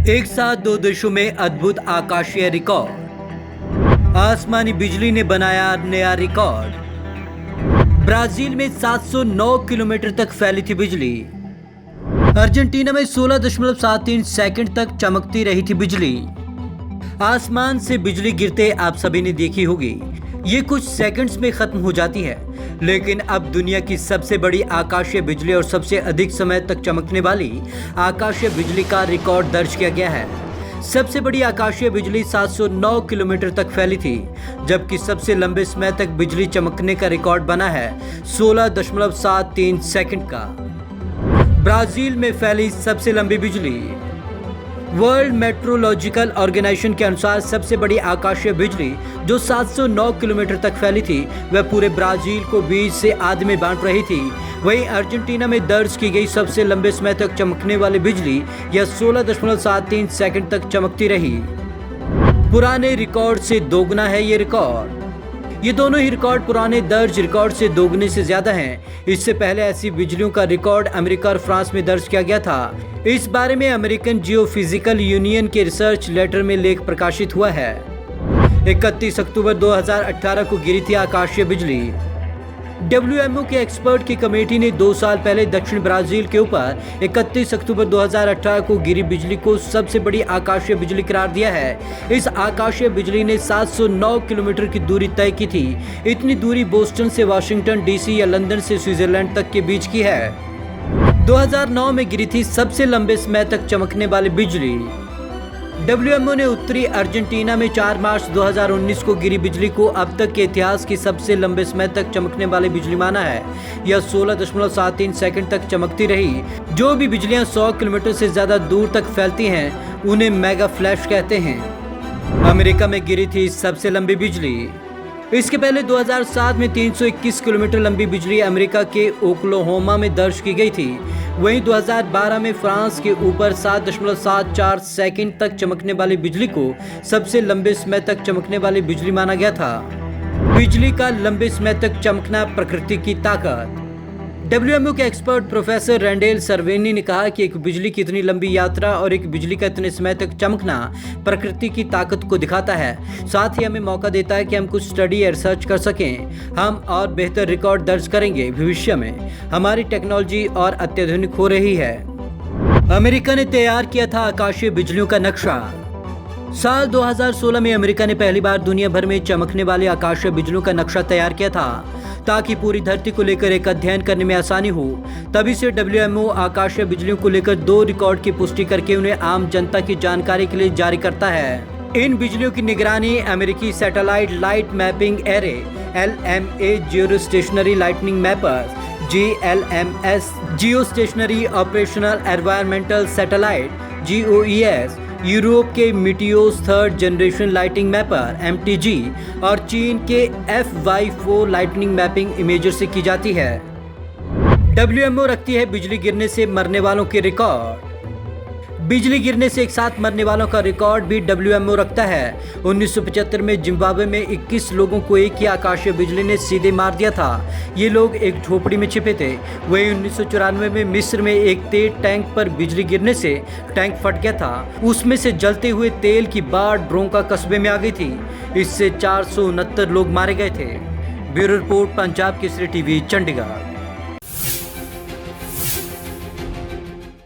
एक साथ दो देशों में अद्भुत आकाशीय रिकॉर्ड। आसमानी बिजली ने बनाया नया रिकॉर्ड। ब्राजील में 709 किलोमीटर तक फैली थी बिजली। अर्जेंटीना में 16.73 सेकंड तक चमकती रही थी बिजली। आसमान से बिजली गिरते आप सभी ने देखी होगी। ये कुछ सेकंड्स में खत्म हो जाती है, लेकिन अब दुनिया की सबसे बड़ी आकाशीय बिजली और सबसे अधिक समय तक चमकने वाली आकाशीय बिजली का रिकॉर्ड दर्ज किया गया है। सबसे बड़ी आकाशीय बिजली 709 किलोमीटर तक फैली थी, जबकि सबसे लंबे समय तक बिजली चमकने का रिकॉर्ड बना है 16.73 सेकंड का। ब्राजील में फैली सबसे लंबी बिजली। वर्ल्ड मेट्रोलॉजिकल ऑर्गेनाइजेशन के अनुसार सबसे बड़ी आकाशीय बिजली जो 709 किलोमीटर तक फैली थी, वह पूरे ब्राजील को बीच से आधे में बांट रही थी। वहीं अर्जेंटीना में दर्ज की गई सबसे लंबे समय तक चमकने वाली बिजली यह 16.73 सेकंड तक चमकती रही। पुराने रिकॉर्ड से दोगुना है ये रिकॉर्ड। ये दोनों ही रिकॉर्ड पुराने दर्ज रिकॉर्ड से दोगुने से ज्यादा हैं। इससे पहले ऐसी बिजलियों का रिकॉर्ड अमेरिका और फ्रांस में दर्ज किया गया था। इस बारे में अमेरिकन जियोफिजिकल यूनियन के रिसर्च लेटर में लेख प्रकाशित हुआ है। 31 अक्टूबर 2018 को गिरी थी आकाशीय बिजली। WMO के एक्सपर्ट की कमेटी ने 2 साल पहले दक्षिण ब्राजील के ऊपर 31 अक्टूबर 2018 को गिरी बिजली को सबसे बड़ी आकाशीय बिजली करार दिया है। इस आकाशीय बिजली ने 709 किलोमीटर की दूरी तय की थी। इतनी दूरी बोस्टन से वाशिंगटन DC या लंदन से स्विट्जरलैंड तक के बीच की है। 2009 में गिरी थी सबसे लंबे समय तक चमकने वाली बिजली। WMO ने उत्तरी अर्जेंटीना में 4 मार्च 2019 को गिरी बिजली को अब तक के इतिहास की सबसे लंबे समय तक चमकने वाली बिजली माना है। यह 16.73 सेकंड तक चमकती रही। जो भी बिजलियां 100 किलोमीटर से ज्यादा दूर तक फैलती हैं, उन्हें मेगा फ्लैश कहते हैं। अमेरिका में गिरी थी सबसे लंबी बिजली। इसके पहले 2007 में 321 किलोमीटर लंबी बिजली अमेरिका के ओक्लाहोमा में दर्ज की गई थी। वहीं 2012 में फ्रांस के ऊपर 7.74 सेकंड तक चमकने वाली बिजली को सबसे लंबे समय तक चमकने वाली बिजली माना गया था। बिजली का लंबे समय तक चमकना प्रकृति की ताकत। WMO के एक्सपर्ट प्रोफेसर रैंडेल सर्वेनी ने कहा कि एक बिजली की इतनी लंबी यात्रा और एक बिजली का इतने समय तक चमकना प्रकृति की ताकत को दिखाता है। साथ ही हमें मौका देता है कि हम कुछ स्टडी या रिसर्च कर सकें। हम और बेहतर रिकॉर्ड दर्ज करेंगे। भविष्य में हमारी टेक्नोलॉजी और अत्याधुनिक हो रही है। अमेरिका ने तैयार किया था आकाशीय बिजलियों का नक्शा। साल 2016 में अमेरिका ने पहली बार दुनिया भर में चमकने वाली आकाशीय बिजलियों का नक्शा तैयार किया था, ताकि पूरी धरती को लेकर एक अध्ययन करने में आसानी हो। तभी से WMO आकाशीय बिजलियों को लेकर 2 रिकॉर्ड की पुष्टि करके उन्हें आम जनता की जानकारी के लिए जारी करता है। इन बिजलियों की निगरानी अमेरिकी satellite light mapping array LMA, जियो स्टेशनरी लाइटनिंग मैपर्स GLMS, जियो stationery operational environmental satellite GOES, Europe के मीटियोस 3rd generation lighting mapper MTG और चीन के FY4 लाइटनिंग मैपिंग इमेजर से की जाती है। WMO रखती है बिजली गिरने से मरने वालों के रिकॉर्ड। बिजली गिरने से एक साथ मरने वालों का रिकॉर्ड भी WMO रखता है। 1975 में जिम्बाब्वे में 21 लोगों को एक ही आकाशीय बिजली ने सीधे मार दिया था। ये लोग एक झोपड़ी में छिपे थे। वहीं 1994 में मिस्र में एक तेल टैंक पर बिजली गिरने से टैंक फट गया था। उसमें से जलते हुए तेल की बाढ़ ब्रोंका कस्बे में आ गई थी। इससे 469 लोग मारे गए थे। Bureau report, Punjab Kesari TV, Chandigarh.